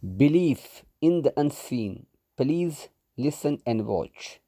belief in the unseen. Please listen and watch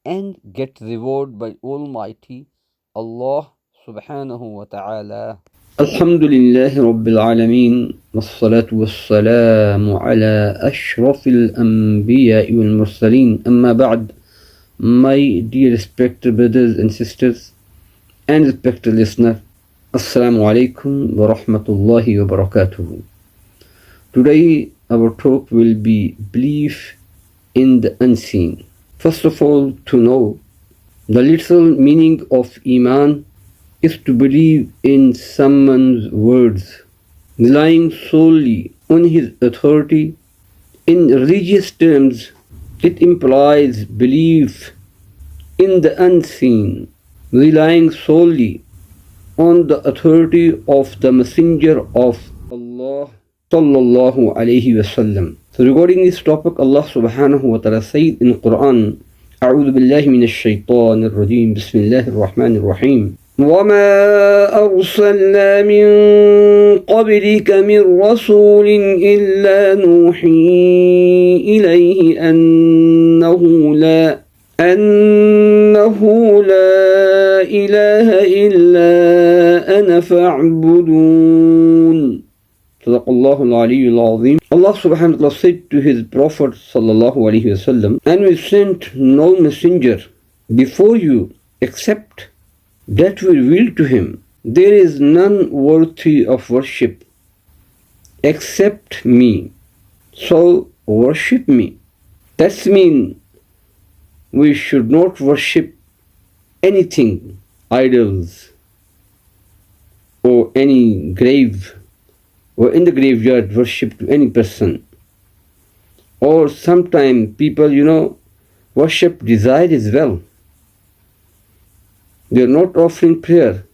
and get reward by Almighty Allah subhanahu wa ta'ala. الحمد لله رب العالمين والصلاة والسلام على أشرف الأنبياء والمرسلين أما بعد. My dear respected brothers and sisters and respected listener, Assalamu alaikum wa rahmatullahi wa barakatuh. Today our talk will be belief in the unseen. First of all, to know the literal meaning of Iman is to believe in someone's words, relying solely on his authority. In religious terms, it implies belief in the unseen, relying solely on the authority of the Messenger of Allah sallallahu alayhi wasallam. So regarding this topic, Allah subhanahu wa ta'ala said in Quran, أعوذ بالله من الشيطان الرجيم بسم الله الرحمن الرحيم وما أرسلنا من قبلك من رسول إلا نوحي إليه أنه لا إله إلا أنا فاعبدون. صدق الله العلي العظيم. Allah subhanahu wa ta'ala said to his Prophet sallallahu alayhi wasallam, and we sent no messenger before you except that we revealed to him, there is none worthy of worship except me. So worship me. That means we should not worship anything, idols, or any grave, or in the graveyard worship to any person. Or sometimes people, worship desire as well. We are not offering prayer.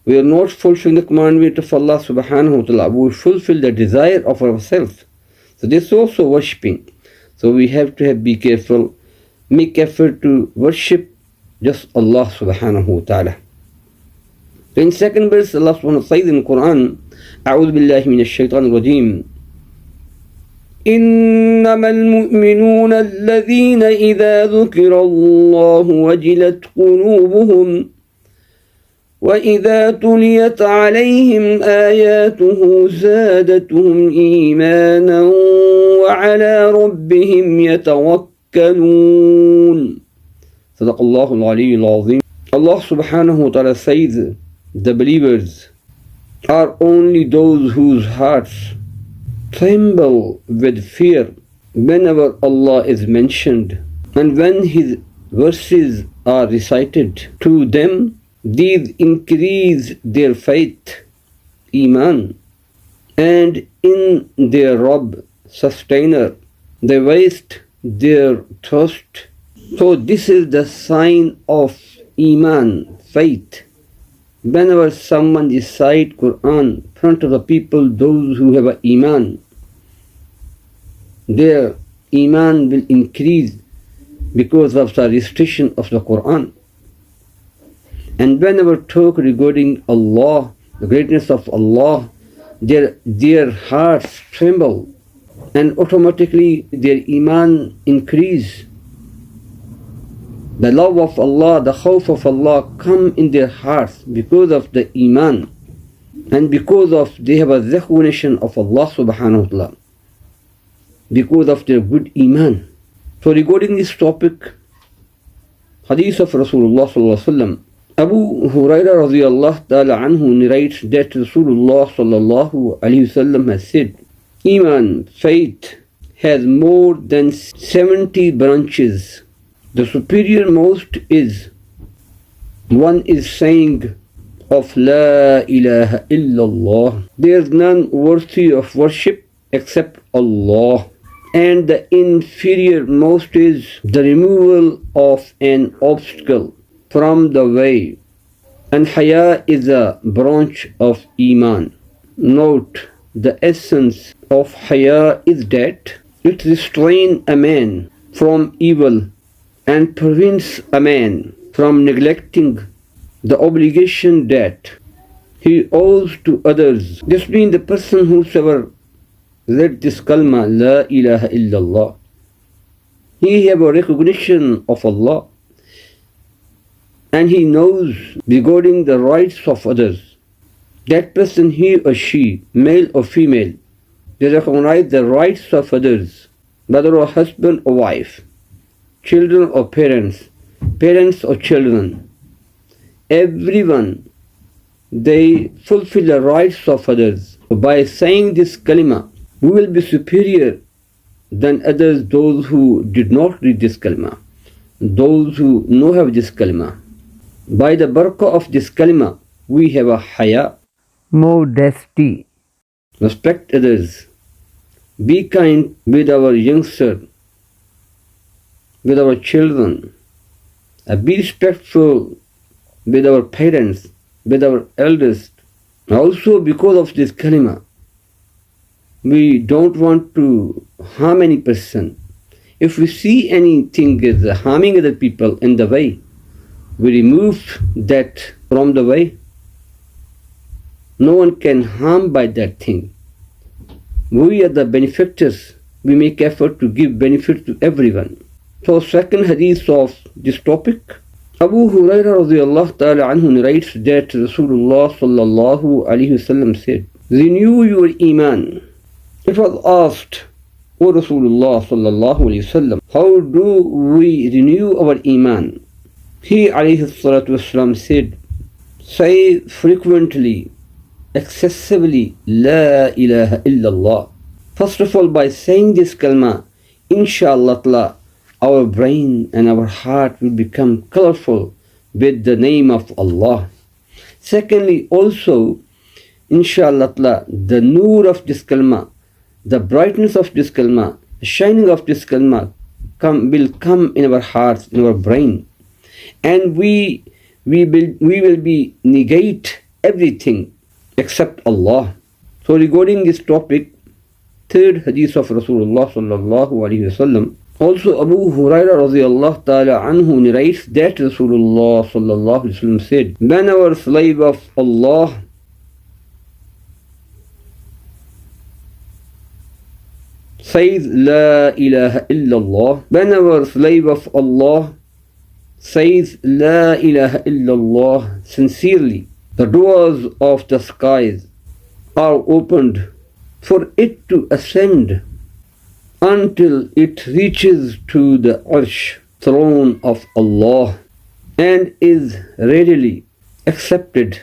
We are not fulfilling the commandment of Allah subhanahu wa ta'ala. We fulfill the desire of ourselves. So this is also worshipping. So we have to be careful, make effort to worship just Allah subhanahu wa ta'ala. So in second verse, Allah subhanahu wa ta'ala says in Quran, أعوذ بالله من الشيطان الرجيم إنما المؤمنون الذين إذا ذكر الله وجلت قلوبهم وإذا تليت عليهم آياته زادتهم إيمانا وعلى ربهم يتوكلون. صدق الله العلي العظيم. Allah subhanahu wa ta'ala says the believers are only those whose hearts tremble with fear whenever Allah is mentioned, and when His verses are recited to them, these increase their faith, Iman, and in their Rabb, Sustainer, they waste their trust. So this is the sign of Iman, faith. Whenever someone recite Quran in front of the people, those who have a Iman, their Iman will increase because of the recitation of the Quran. And whenever talk regarding Allah, the greatness of Allah, their hearts tremble and automatically their Iman increase. The love of Allah, the khawf of Allah come in their hearts because of the Iman and because of they have a recognition of Allah subhanahu wa ta'ala, because of their good Iman. So regarding this topic, hadith of Rasulullah sallallahu alaihi wasallam, Abu Hurairah radiyallahu ta'ala anhu narrates that Rasulullah sallallahu alaihi wasallam has said, Iman, faith, has more than 70 branches. The superior most is, one is saying of La ilaha illallah, there is none worthy of worship except Allah. And the inferior most is the removal of an obstacle from the way. And Haya is a branch of Iman. Note, the essence of Haya is that it restrains a man from evil and prevents a man from neglecting the obligation that he owes to others. This means the person whosoever let this kalma La ilaha illallah. He have a recognition of Allah and he knows regarding the rights of others. That person, he or she, male or female, they recognize the rights of others, whether a husband or wife, children or parents, parents or children. Everyone, they fulfill the rights of others. By saying this kalima, we will be superior than others, those who did not read this kalima, those who know have this kalima. By the barakah of this kalima, we have a haya, modesty, respect others, be kind with our youngster, with our children, be respectful with our parents, with our elders. Also because of this kalima, we don't want to harm any person. If we see anything is harming other people in the way, we remove that from the way. No one can harm by that thing. We are the benefactors. We make effort to give benefit to everyone. So second hadith of this topic, Abu Hurairah radiyallahu ta'ala anhu narrates that Rasulullah sallallahu alayhi wasallam said, renew your iman. It was asked, O Rasulullah sallallahu alayhi wasallam, how do we renew our iman? He alayhi salatu wasallam said, say frequently, excessively, La ilaha illallah. First of all, by saying this kalma, inshallah, our brain and our heart will become colorful with the name of Allah. Secondly, also, inshallah, the nur of this kalma, the brightness of this kalma, the shining of this kalma will come in our hearts, in our brain. And we will be negate everything except Allah. So regarding this topic, third hadith of Rasulullah sallallahu alaihi wasallam, also Abu Hurairah radiyallahu ta'ala anhu narrates that Rasulullah sallallahu alaihi wasallam said, whenever slave of Allah says La ilaha illallah, whenever slave of Allah says La ilaha illallah sincerely, the doors of the skies are opened for it to ascend until it reaches to the Arsh, throne of Allah, and is readily accepted,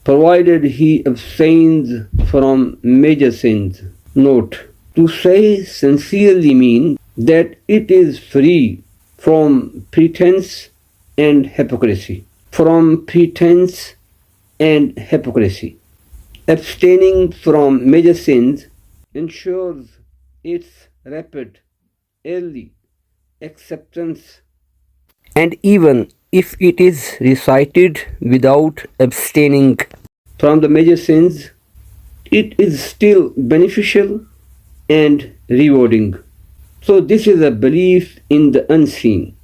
provided he abstains from major sins. Note, to say sincerely means that it is free from pretense and hypocrisy. From pretense and hypocrisy. Abstaining from major sins ensures its rapid, early acceptance. And even if it is recited without abstaining from the major sins, it is still beneficial and rewarding. So this is a belief in the unseen.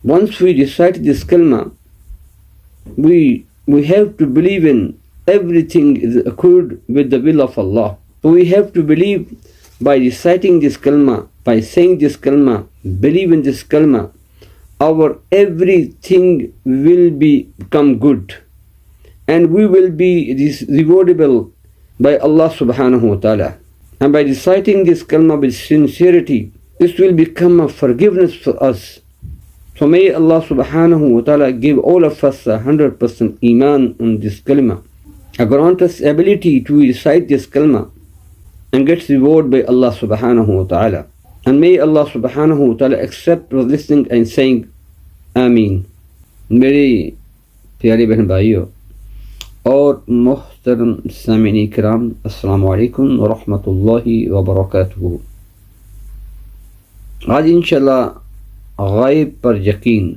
Once we recite this kalma, we have to believe in everything is occurred with the will of Allah. So we have to believe by reciting this kalma, by saying this kalma, believe in this kalma, our everything will become good. And we will be rewardable by Allah subhanahu wa ta'ala. And by reciting this kalma with sincerity, this will become a forgiveness for us. So may Allah subhanahu wa ta'ala give all of us 100% iman on this kalma. Grant us ability to recite this kalma and get reward by Allah subhanahu wa ta'ala. And may Allah subhanahu wa ta'ala accept our listening and saying Ameen. میرے پیارے بہن بھائیوں اور محترم سامعین کرام، السلام علیکم ورحمۃ اللہ وبرکاتہ۔ آج انشاءاللہ غائب پر یقین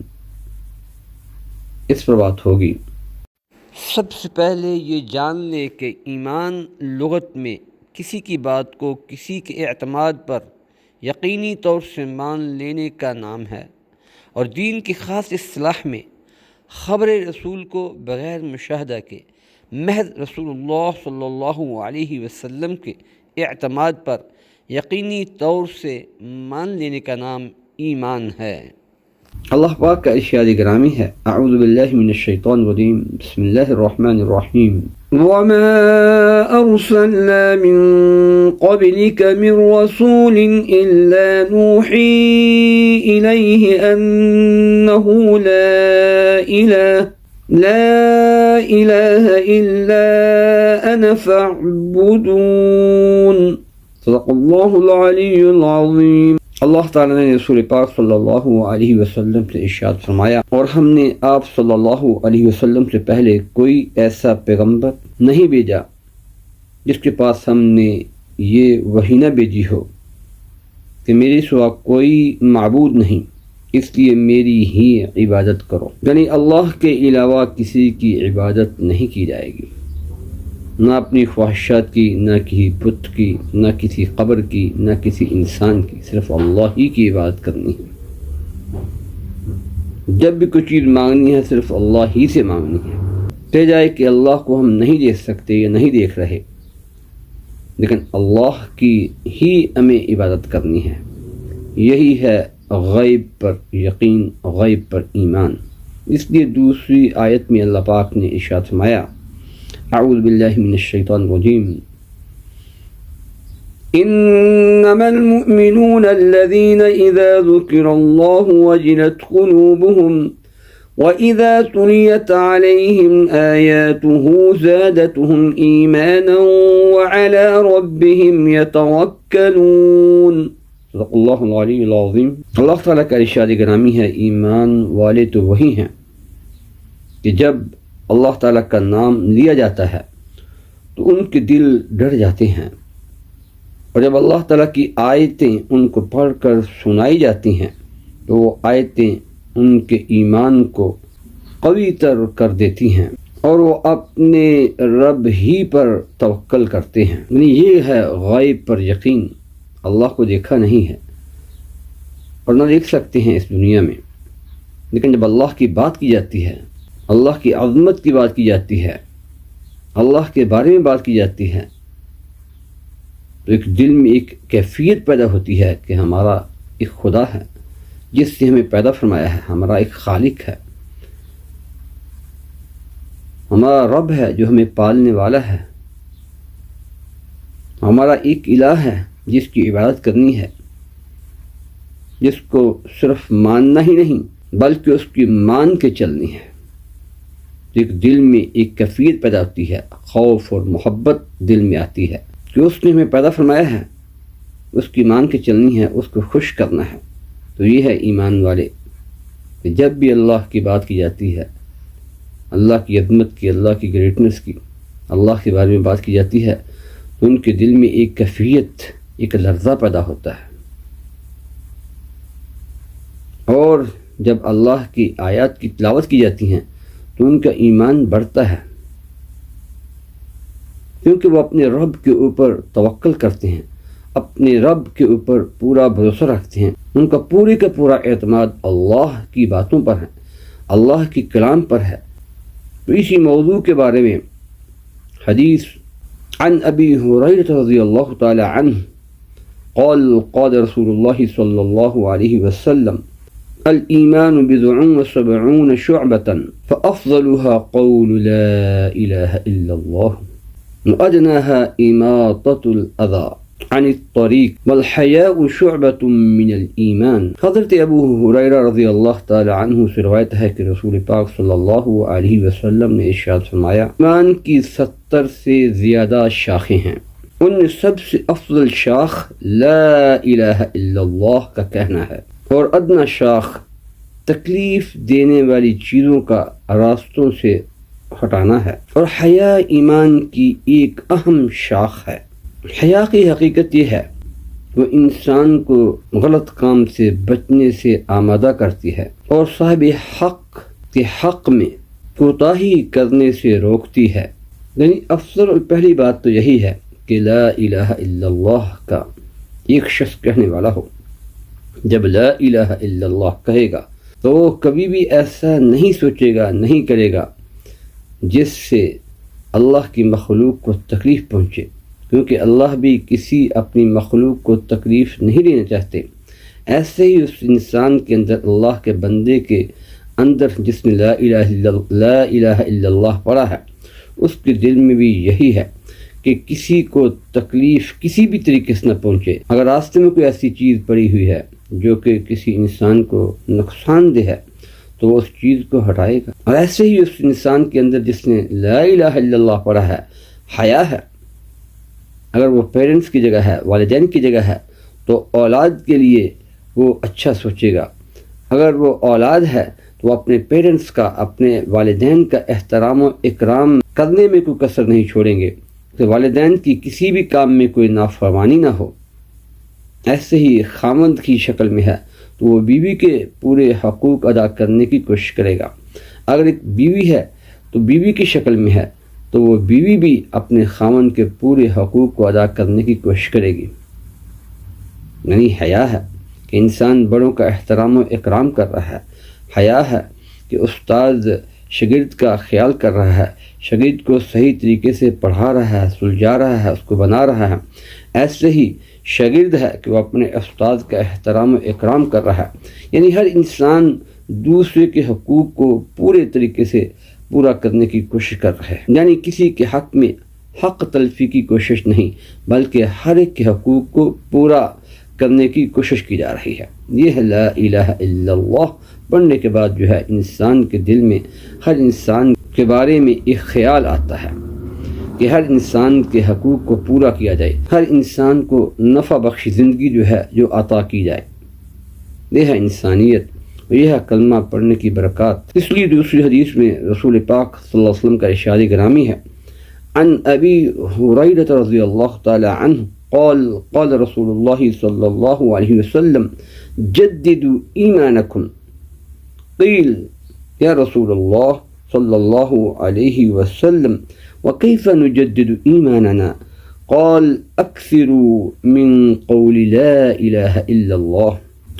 اس پر بات ہوگی۔ سب سے پہلے یہ جان لے کہ ایمان لغت میں کسی کی بات کو کسی کے اعتماد پر یقینی طور سے مان لینے کا نام ہے، اور دین کی خاص اصطلاح میں خبر رسول کو بغیر مشاہدہ کے محض رسول اللہ صلی اللہ علیہ وسلم کے اعتماد پر یقینی طور سے مان لینے کا نام ایمان ہے۔ اللہ پاک کا ارشاد گرامی ہے، اعوذ باللہ من الشیطان الرجیم، بسم اللہ الرحمن الرحیم، وما ارسلنا من قبلك من رسول الا نوحی الیہ انہ لا الہ الا انا فاعبدون۔ صدق اللہ العلی العظیم۔ اللہ تعالیٰ نے رسول پاک صلی اللہ علیہ وسلم سے ارشاد فرمایا، اور ہم نے آپ صلی اللہ علیہ وسلم سے پہلے کوئی ایسا پیغمبر نہیں بھیجا جس کے پاس ہم نے یہ وحی نہ بھیجی ہو کہ میرے سوا کوئی معبود نہیں، اس لیے میری ہی عبادت کرو، یعنی اللہ کے علاوہ کسی کی عبادت نہیں کی جائے گی، نہ اپنی خواہشات کی، نہ کسی بت کی، نہ کسی قبر کی، نہ کسی انسان کی، صرف اللہ ہی کی عبادت کرنی ہے۔ جب بھی کوئی چیز مانگنی ہے صرف اللہ ہی سے مانگنی ہے، کہہ جائے کہ اللہ کو ہم نہیں دیکھ سکتے یا نہیں دیکھ رہے، لیکن اللہ کی ہی ہمیں عبادت کرنی ہے۔ یہی ہے غیب پر یقین، غیب پر ایمان۔ اس لیے دوسری آیت میں اللہ پاک نے ارشاد فرمایا، اعوذ باللہ من الشیطان الرجیم، انما المؤمنون الذين اذا ذكر الله وجلت قلوبهم واذا تليت عليهم آياته زادتهم ایمانا وعلى ربهم يتوکلون۔ صدق اللہ العلی العظیم۔ اللہ تعالیٰ کا ارشاد گرامی ہے، ایمان والے تو وہی ہیں کہ جب اللہ تعالیٰ کا نام لیا جاتا ہے تو ان کے دل ڈر جاتے ہیں، اور جب اللہ تعالیٰ کی آیتیں ان کو پڑھ کر سنائی جاتی ہیں تو وہ آیتیں ان کے ایمان کو قوی تر کر دیتی ہیں، اور وہ اپنے رب ہی پر توکل کرتے ہیں۔ یعنی یہ ہے غیب پر یقین۔ اللہ کو دیکھا نہیں ہے اور نہ دیکھ سکتے ہیں اس دنیا میں، لیکن جب اللہ کی بات کی جاتی ہے، اللہ کی عظمت کی بات کی جاتی ہے، اللہ کے بارے میں بات کی جاتی ہے، تو ایک دل میں ایک کیفیت پیدا ہوتی ہے کہ ہمارا ایک خدا ہے جس سے ہمیں پیدا فرمایا ہے، ہمارا ایک خالق ہے، ہمارا رب ہے جو ہمیں پالنے والا ہے، ہمارا ایک الہ ہے جس کی عبادت کرنی ہے، جس کو صرف ماننا ہی نہیں بلکہ اس کی مان کے چلنی ہے۔ ایک دل میں ایک کیفیت پیدا ہوتی ہے، خوف اور محبت دل میں آتی ہے کہ اس نے ہمیں پیدا فرمایا ہے، اس کی مان کے چلنی ہے، اس کو خوش کرنا ہے۔ تو یہ ہے ایمان والے کہ جب بھی اللہ کی بات کی جاتی ہے، اللہ کی عظمت کی، اللہ کی گریٹنس کی، اللہ کے بارے میں بات کی جاتی ہے، تو ان کے دل میں ایک کیفیت، ایک لرزہ پیدا ہوتا ہے، اور جب اللہ کی آیات کی تلاوت کی جاتی ہیں تو ان کا ایمان بڑھتا ہے، کیونکہ وہ اپنے رب کے اوپر توکل کرتے ہیں، اپنے رب کے اوپر پورا بھروسہ رکھتے ہیں، ان کا پورے کا پورا اعتماد اللہ کی باتوں پر ہے، اللہ کی کلام پر ہے۔ تو اسی موضوع کے بارے میں حدیث عن ابی ہریرہ رضی اللہ تعالی عنہ قال قال رسول اللہ صلی اللہ علیہ وسلم الإيمان بضع وسبعون شعبة فأفضلها قول لا إله إلا الله وأدناها إماطة الأذى عن الطريق والحياء شعبة من الإيمان۔ حضرت ابو ہریرہ رضی اللہ تعالی عنہ سے روایت ہے کہ رسول پاک صلی اللہ علیہ وسلم نے ارشاد فرمایا، ایمان کی 70 سے زیادہ شاخیں ہیں، ان میں سب سے افضل شاخ لا الہ الا اللہ کا کہنا ہے، اور ادنا شاخ تکلیف دینے والی چیزوں کا راستوں سے ہٹانا ہے، اور حیا ایمان کی ایک اہم شاخ ہے۔ حیا کی حقیقت یہ ہے وہ انسان کو غلط کام سے بچنے سے آمادہ کرتی ہے اور صاحب حق کے حق میں کوتاہی کرنے سے روکتی ہے۔ یعنی افضل اور پہلی بات تو یہی ہے کہ لا الہ الا اللہ کا ایک شخص کہنے والا ہو۔ جب لا الہ الا اللہ کہے گا تو وہ کبھی بھی ایسا نہیں سوچے گا، نہیں کرے گا جس سے اللہ کی مخلوق کو تکلیف پہنچے، کیونکہ اللہ بھی کسی اپنی مخلوق کو تکلیف نہیں دینا چاہتے۔ ایسے ہی اس انسان کے اندر، اللہ کے بندے کے اندر جس نے لا الہ الا اللہ پڑھا ہے، اس کے دل میں بھی یہی ہے کہ کسی کو تکلیف کسی بھی طریقے سے نہ پہنچے۔ اگر راستے میں کوئی ایسی چیز پڑی ہوئی ہے جو کہ کسی انسان کو نقصان دہ ہے تو وہ اس چیز کو ہٹائے گا۔ اور ایسے ہی اس انسان کے اندر جس نے لا الہ الا اللہ پڑھا ہے، حیا ہے، اگر وہ پیرنٹس کی جگہ ہے، والدین کی جگہ ہے، تو اولاد کے لیے وہ اچھا سوچے گا۔ اگر وہ اولاد ہے تو وہ اپنے پیرنٹس کا، اپنے والدین کا احترام و اکرام کرنے میں کوئی کسر نہیں چھوڑیں گے کہ والدین کی کسی بھی کام میں کوئی نافرمانی نہ ہو۔ ایسے ہی خاوند کی شکل میں ہے تو وہ بیوی کے پورے حقوق ادا کرنے کی کوشش کرے گا۔ اگر ایک بیوی ہے تو بیوی کی شکل میں ہے تو وہ بیوی بھی اپنے خاوند کے پورے حقوق کو ادا کرنے کی کوشش کرے گی۔ یعنی حیا ہے کہ انسان بڑوں کا احترام و اکرام کر رہا ہے، حیا ہے کہ استاد شاگرد کا خیال کر رہا ہے، شاگرد کو صحیح طریقے سے پڑھا رہا ہے، سلجھا رہا ہے، اس کو بنا رہا ہے۔ ایسے ہی شاگرد ہے کہ وہ اپنے استاد کا احترام و اکرام کر رہا ہے۔ یعنی ہر انسان دوسرے کے حقوق کو پورے طریقے سے پورا کرنے کی کوشش کر رہا ہے، یعنی کسی کے حق میں حق تلفی کی کوشش نہیں، بلکہ ہر ایک کے حقوق کو پورا کرنے کی کوشش کی جا رہی ہے۔ یہ ہے لا الہ الا اللہ پڑھنے کے بعد جو ہے انسان کے دل میں ہر انسان کے بارے میں ایک خیال آتا ہے کہ ہر انسان کے حقوق کو پورا کیا جائے، ہر انسان کو نفع بخش زندگی جو ہے جو عطا کی جائے۔ یہ ہے انسانیت، یہ ہے کلمہ پڑھنے کی برکات۔ اس لیے دوسری حدیث میں رسول پاک صلی اللہ علیہ وسلم کا ارشاد گرامی ہے، عن ابی ہریرہ رضی اللہ تعالی عنہ قال قال رسول اللہ صلی اللہ علیہ وسلم جددوا ایمانکم، قیل یا رسول اللہ صلی اللہ علیہ وسلم وكيف نجدد إيماننا؟ قال أكثروا من قول لا إله إلا الله۔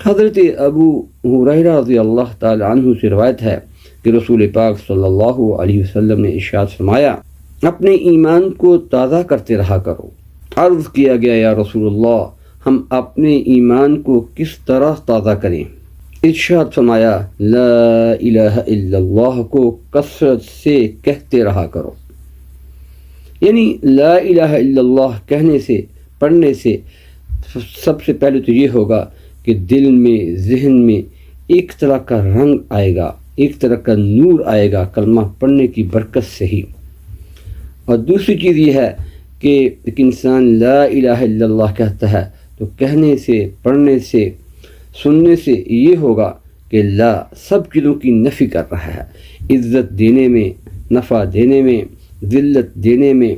حضرت ابو ہریرہ رضی اللہ تعالی عنہ سے روایت ہے کہ رسول پاک صلی اللہ علیہ وسلم نے ارشاد فرمایا، اپنے ایمان کو تازہ کرتے رہا کرو۔ عرض کیا گیا یا رسول اللہ، ہم اپنے ایمان کو کس طرح تازہ کریں؟ ارشاد فرمایا، لا الہ الا اللہ کو کثرت سے کہتے رہا کرو۔ یعنی لا الہ الا اللہ کہنے سے، پڑھنے سے سب سے پہلے تو یہ ہوگا کہ دل میں، ذہن میں ایک طرح کا رنگ آئے گا، ایک طرح کا نور آئے گا کلمہ پڑھنے کی برکت سے ہی۔ اور دوسری چیز یہ ہے کہ ایک انسان لا الہ الا اللہ کہتا ہے تو کہنے سے، پڑھنے سے، سننے سے یہ ہوگا کہ لا سب چیزوں کی نفی کر رہا ہے، عزت دینے میں، نفع دینے میں، ذلت دینے میں،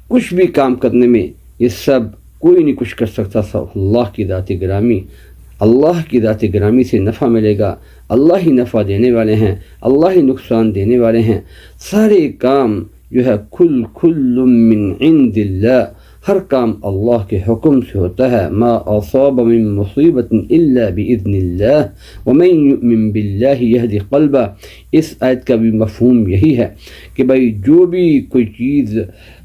کچھ بھی کام کرنے میں، یہ سب کوئی نہیں کچھ کر سکتا، سب اللہ کی ذات گرامی، اللہ کی ذات گرامی سے نفع ملے گا۔ اللہ ہی نفع دینے والے ہیں، اللہ ہی نقصان دینے والے ہیں۔ سارے کام جو ہے کل من عند اللہ، ہر کام اللہ کے حکم سے ہوتا ہے۔ ما اصاب من مصیبت الا باذن اللہ ومن یؤمن باللہ یہدی قلبہ۔ اس آیت کا بھی مفہوم یہی ہے کہ بھائی جو بھی کوئی چیز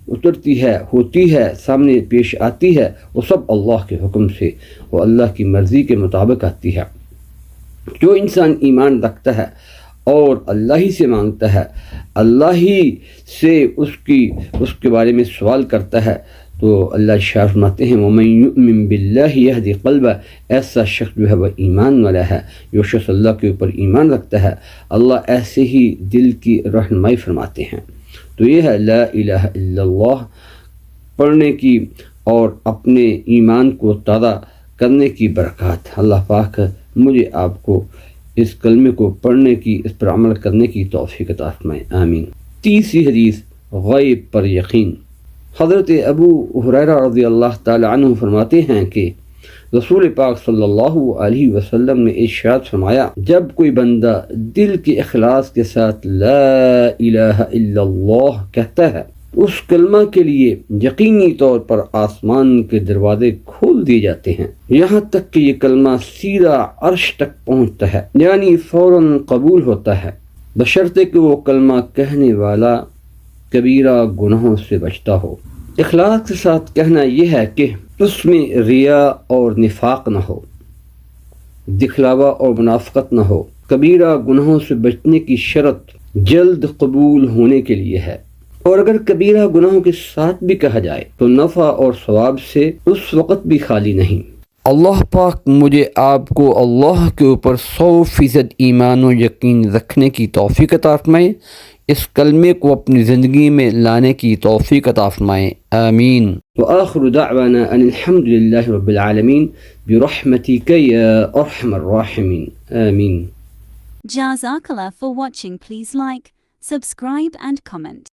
اترتی ہے، ہوتی ہے، سامنے پیش آتی ہے، وہ سب اللہ کے حکم سے، وہ اللہ کی مرضی کے مطابق آتی ہے۔ جو انسان ایمان رکھتا ہے اور اللہ ہی سے مانگتا ہے، اللہ ہی سے اس کے بارے میں سوال کرتا ہے، تو اللہ ارشاد فرماتے ہیں وَمَن يُؤْمِن بِاللَّهِ يَهْدِ قَلْبَهُ۔ ایسا شخص جو ہے وہ ایمان والا ہے، جو شخص اللہ کے اوپر ایمان رکھتا ہے، اللہ ایسے ہی دل کی رہنمائی فرماتے ہیں۔ تو یہ ہے لا الہ الا اللہ پڑھنے کی اور اپنے ایمان کو تازہ کرنے کی برکات۔ اللہ پاک مجھے آپ کو اس کلمے کو پڑھنے کی، اس پر عمل کرنے کی توفیق عطا فرمائے، آمین۔ تیسری حدیث، غیب پر یقین۔ حضرت ابو ہریرہ رضی اللہ تعالی عنہ فرماتے ہیں کہ رسول پاک صلی اللہ علیہ وسلم نے ارشاد فرمایا، جب کوئی بندہ دل کے اخلاص کے ساتھ لا الہ الا اللہ کہتا ہے، اس کلمہ کے لیے یقینی طور پر آسمان کے دروازے کھول دیے جاتے ہیں، یہاں تک کہ یہ کلمہ سیدھا عرش تک پہنچتا ہے، یعنی فوراً قبول ہوتا ہے، بشرطے کہ وہ کلمہ کہنے والا کبیرہ گناہوں سے بچتا ہو۔ اخلاص کے ساتھ کہنا یہ ہے کہ اس میں ریا اور نفاق نہ ہو، دکھلاوا اور منافقت نہ ہو۔ کبیرہ گناہوں سے بچنے کی شرط جلد قبول ہونے کے لیے ہے، اور اگر کبیرہ گناہوں کے ساتھ بھی کہا جائے تو نفع اور ثواب سے اس وقت بھی خالی نہیں۔ اللہ پاک مجھے آپ کو اللہ کے اوپر 100% ایمان و یقین رکھنے کی توفیق عطا فرمائے، اس کلمے کو اپنی زندگی میں لانے کی توفیق عطا فرمائے، آمین۔ وآخر دعوانا ان الحمد للہ رب العالمین برحمتک یا ارحم الراحمین، آمین۔ Jazakallah for watching. Please like, subscribe and comment.